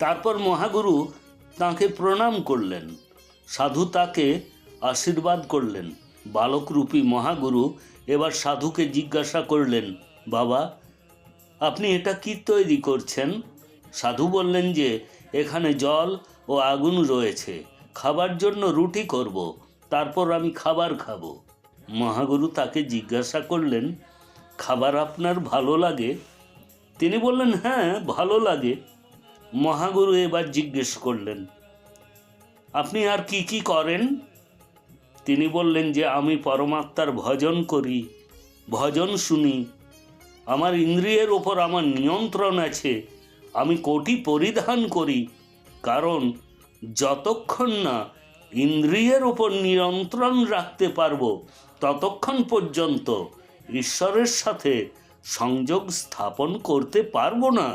তারপর মহাগুরু তাঁকে প্রণাম করলেন। সাধু তাকে আশীর্বাদ করলেন। বালকরূপী মহাগুরু এবার সাধুকে জিজ্ঞাসা করলেন, বাবা, আপনি এটা কি তৈরি করছেন? সাধু বললেন যে এখানে জল ও আগুন রয়েছে, খাবার জন্য রুটি করব, তারপর আমি খাবার খাবো। মহাগুরু তাকে জিজ্ঞাসা করলেন, খাবার আপনার ভালো লাগে? তিনি বললেন, হ্যাঁ, ভালো লাগে। মহাগুরু এবার জিজ্ঞেস করলেন, আপনি আর কি কি করেন? তিনি বললেন যে আমি পরমাত্মার ভজন করি, ভজন শুনি, আমার ইন্দ্রিয়ের ওপর আমার নিয়ন্ত্রণ আছে, আমি কোটি পরিধান করি, কারণ যতক্ষণ না ইন্দ্রিয়ের ওপর নিয়ন্ত্রণ রাখতে পারবো ততক্ষণ পর্যন্ত ঈশ্বরের সাথে সংযোগ স্থাপন করতে পারবো না।